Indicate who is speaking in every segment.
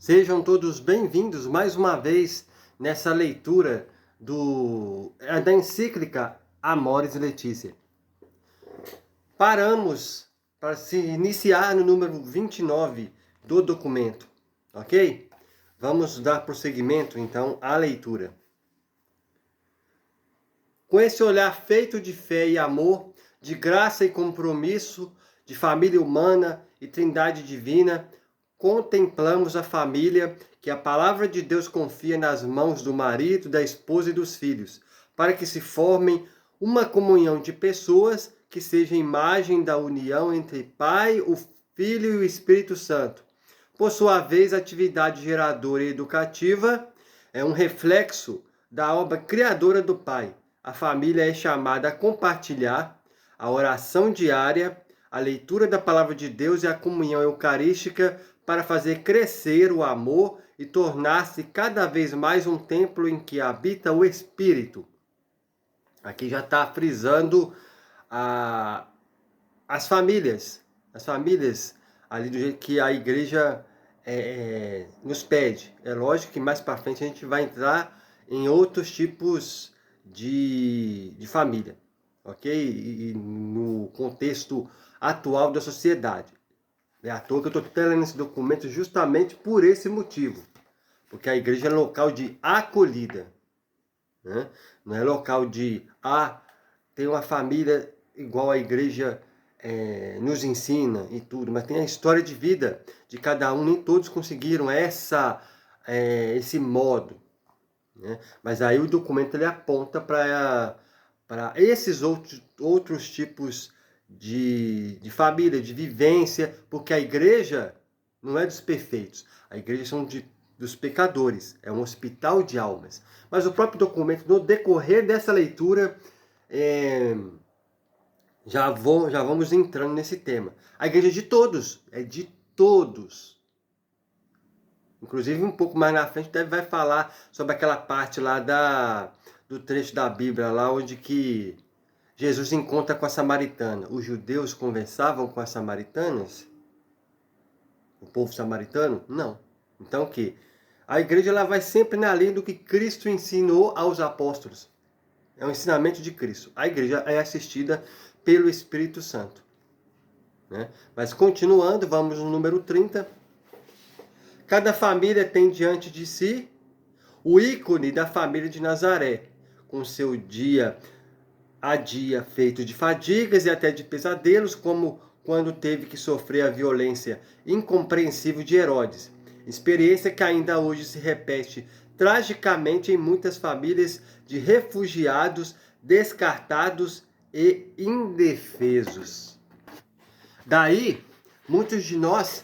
Speaker 1: Sejam todos bem-vindos mais uma vez nessa leitura da encíclica Amoris Laetitia. Paramos para se iniciar no número 29 do documento, ok? Vamos dar prosseguimento então à leitura. Com esse olhar feito de fé e amor, de graça e compromisso, de família humana e trindade divina, contemplamos a família que a palavra de Deus confia nas mãos do marido, da esposa e dos filhos, para que se formem uma comunhão de pessoas que seja imagem da união entre Pai, o Filho e o Espírito Santo. Por sua vez, a atividade geradora e educativa é um reflexo da obra criadora do Pai. A família é chamada a compartilhar a oração diária, a leitura da palavra de Deus e a comunhão eucarística para fazer crescer o amor e tornar-se cada vez mais um templo em que habita o Espírito. Aqui já está frisando as famílias ali do jeito que a igreja nos pede. É lógico que mais para frente a gente vai entrar em outros tipos de família, ok? E no contexto atual da sociedade. É à toa que eu estou lendo esse documento justamente por esse motivo. Porque a igreja é local de acolhida. Né? Não é local de, tem uma família igual a igreja nos ensina e tudo. Mas tem a história de vida de cada um. Nem todos conseguiram esse modo. Né? Mas aí o documento ele aponta para esses outros tipos de família, de vivência, porque a igreja não é dos perfeitos, a igreja são dos pecadores, é um hospital de almas. Mas o próprio documento, no decorrer dessa leitura, já vamos entrando nesse tema. A igreja é de todos, Inclusive, um pouco mais na frente, vai falar sobre aquela parte lá do trecho da Bíblia, lá onde que Jesus encontra com a samaritana. Os judeus conversavam com as samaritanas? O povo samaritano? Não. Então o quê? A igreja ela vai sempre na linha do que Cristo ensinou aos apóstolos. É um ensinamento de Cristo. A igreja é assistida pelo Espírito Santo. Né? Mas continuando, vamos no número 30. Cada família tem diante de si o ícone da família de Nazaré, com seu dia a dia feito de fadigas e até de pesadelos, como quando teve que sofrer a violência incompreensível de Herodes. Experiência que ainda hoje se repete tragicamente em muitas famílias de refugiados, descartados e indefesos. Daí, muitos de nós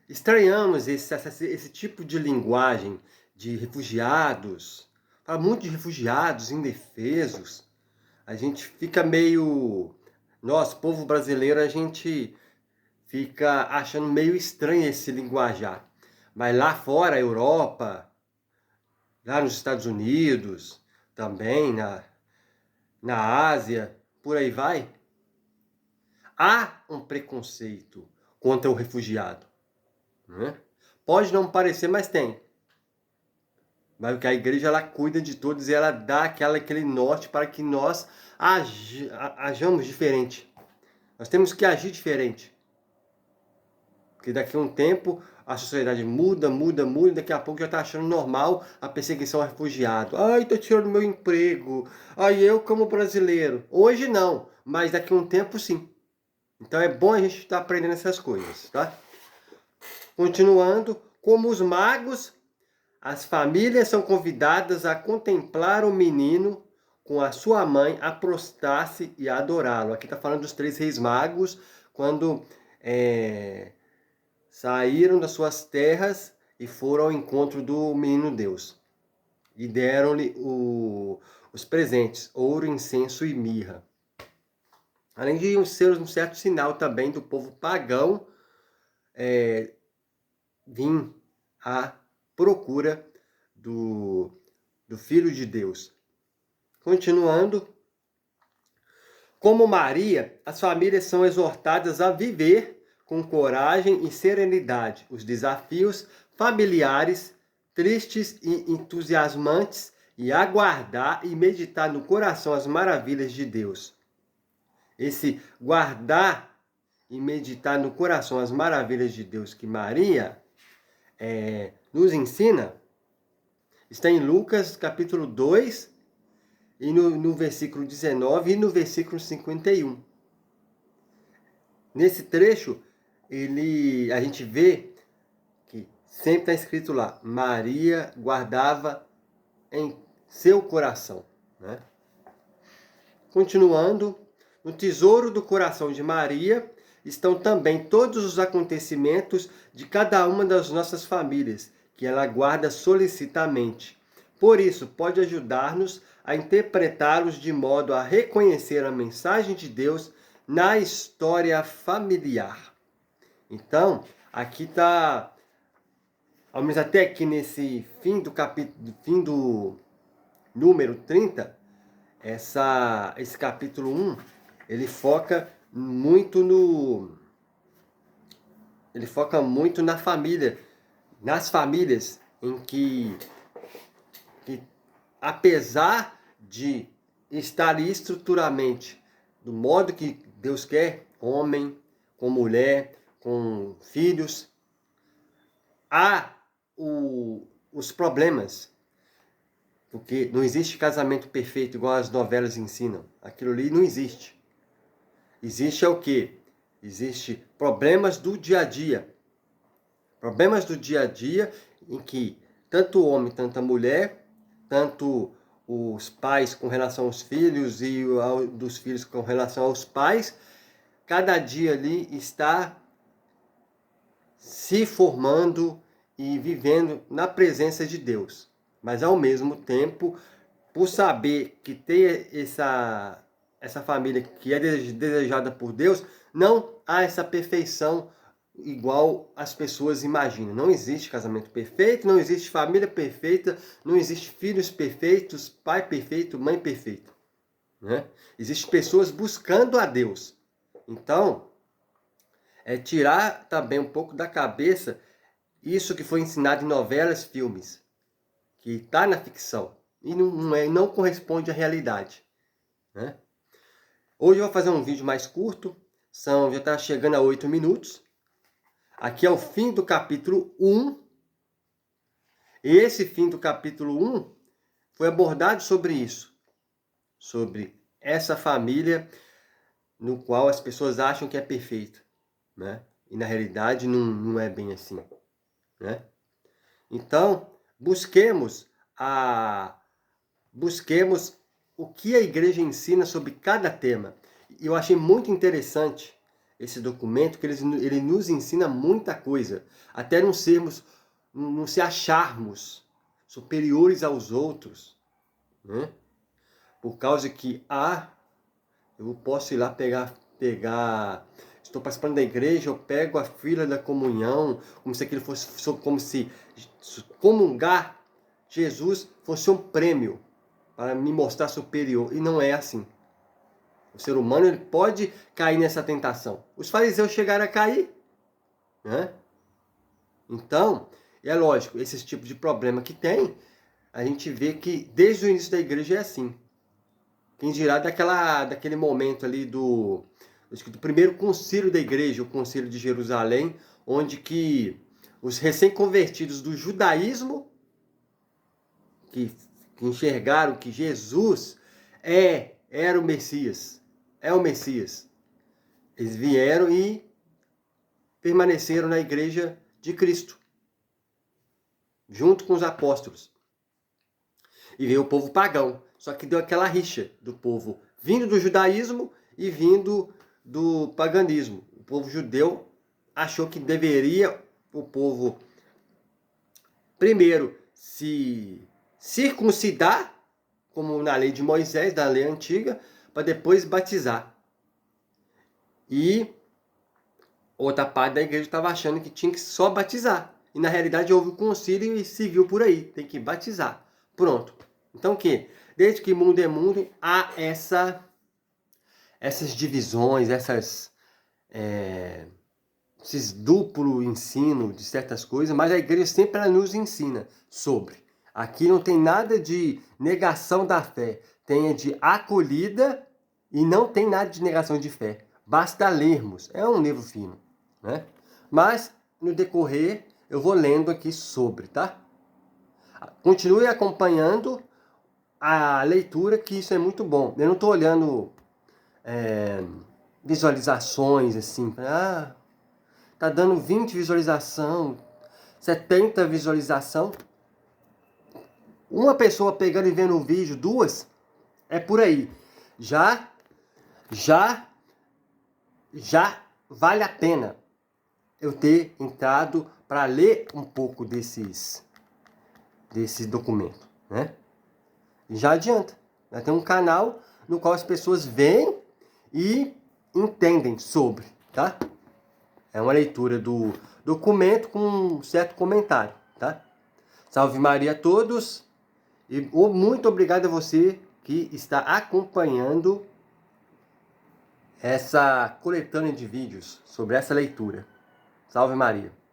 Speaker 1: estranhamos esse tipo de linguagem de refugiados. Fala muito de refugiados, indefesos. A gente fica meio... Nós, povo brasileiro, a gente fica achando meio estranho esse linguajar. Mas lá fora, Europa, lá nos Estados Unidos, também na Ásia, por aí vai, há um preconceito contra o refugiado. Né? Pode não parecer, mas tem. Mas que a igreja ela cuida de todos e ela dá aquele norte para que nós ajamos diferente. Nós temos que agir diferente. Porque daqui a um tempo a sociedade muda, daqui a pouco já está achando normal a perseguição ao refugiado. Ai, estou tirando meu emprego. Ai, eu como brasileiro. Hoje não, mas daqui a um tempo sim. Então é bom a gente estar aprendendo essas coisas, tá? Continuando, como os magos, as famílias são convidadas a contemplar o menino com a sua mãe, a prostrar-se e a adorá-lo. Aqui está falando dos 3 reis magos, quando saíram das suas terras e foram ao encontro do menino Deus. E deram-lhe os presentes, ouro, incenso e mirra. Além de ser um certo sinal também do povo pagão vir à procura do Filho de Deus. Continuando, como Maria, as famílias são exortadas a viver com coragem e serenidade os desafios familiares, tristes e entusiasmantes, e aguardar e meditar no coração as maravilhas de Deus. Esse guardar e meditar no coração as maravilhas de Deus que Maria nos ensina, está em Lucas capítulo 2, e no versículo 19 e no versículo 51. Nesse trecho, a gente vê que sempre está escrito lá, Maria guardava em seu coração. Né? Continuando, no tesouro do coração de Maria estão também todos os acontecimentos de cada uma das nossas famílias, que ela guarda solicitamente. Por isso, pode ajudar-nos a interpretá-los de modo a reconhecer a mensagem de Deus na história familiar. Então, aqui está, ao menos até aqui nesse fim do número 30, esse capítulo 1, ele foca muito na família, nas famílias em que apesar de estar ali estruturalmente do modo que Deus quer, homem com mulher, com filhos, há os problemas. Porque não existe casamento perfeito igual as novelas ensinam. Aquilo ali não existe. Existe o quê? Existe problemas do dia a dia. Problemas do dia a dia em que tanto o homem, tanto a mulher, tanto os pais com relação aos filhos e dos filhos com relação aos pais, cada dia ali está se formando e vivendo na presença de Deus. Mas ao mesmo tempo, por saber que tem essa família que é desejada por Deus, não há essa perfeição igual as pessoas imaginam. Não existe casamento perfeito, não existe família perfeita, não existe filhos perfeitos, pai perfeito, mãe perfeita. Né? Existem pessoas buscando a Deus. Então, tirar também um pouco da cabeça isso que foi ensinado em novelas, filmes, que está na ficção e não corresponde à realidade. Né? Hoje eu vou fazer um vídeo mais curto, já está chegando a 8 minutos. Aqui é o fim do capítulo 1. E esse fim do capítulo 1 foi abordado sobre isso. Sobre essa família no qual as pessoas acham que é perfeita. Né? E na realidade não é bem assim. Né? Então, busquemos o que a igreja ensina sobre cada tema. E eu achei muito interessante esse documento, que ele nos ensina muita coisa. Até não se acharmos superiores aos outros. Né? Por causa que, eu posso ir lá pegar, estou participando da igreja, eu pego a fila da comunhão, como se aquilo fosse, como se comungar Jesus fosse um prêmio para me mostrar superior. E não é assim. O ser humano ele pode cair nessa tentação. Os fariseus chegaram a cair. Né? Então, é lógico, esse tipo de problema que tem, a gente vê que desde o início da igreja é assim. Quem dirá daquele momento ali do primeiro concílio da igreja, o concílio de Jerusalém, onde que os recém-convertidos do judaísmo, que enxergaram que Jesus era o Messias, é o Messias. Eles vieram e permaneceram na igreja de Cristo, junto com os apóstolos. E veio o povo pagão, só que deu aquela rixa do povo vindo do judaísmo e vindo do paganismo. O povo judeu achou que deveria o povo primeiro se circuncidar, como na lei de Moisés, da lei antiga, para depois batizar. E outra parte da igreja estava achando que tinha que só batizar. E na realidade houve um concílio e se viu por aí, tem que batizar. Pronto. Então o quê? Desde que mundo é mundo, há essas divisões, essas esses duplo ensino de certas coisas, mas a igreja sempre ela nos ensina sobre. Aqui não tem nada de negação da fé, tem de acolhida e não tem nada de negação de fé. Basta lermos, é um livro fino, né? Mas no decorrer eu vou lendo aqui sobre, tá? Continue acompanhando a leitura, que isso é muito bom. Eu não estou olhando visualizações assim, tá dando 20 visualização, 70 visualização. Uma pessoa pegando e vendo um vídeo, 2, é por aí. Já vale a pena eu ter entrado para ler um pouco desse documento, né? Já adianta. Já tem um canal no qual as pessoas veem e entendem sobre, tá? É uma leitura do documento com um certo comentário, tá? Salve Maria a todos e muito obrigado a você que está acompanhando essa coletânea de vídeos sobre essa leitura. Salve Maria!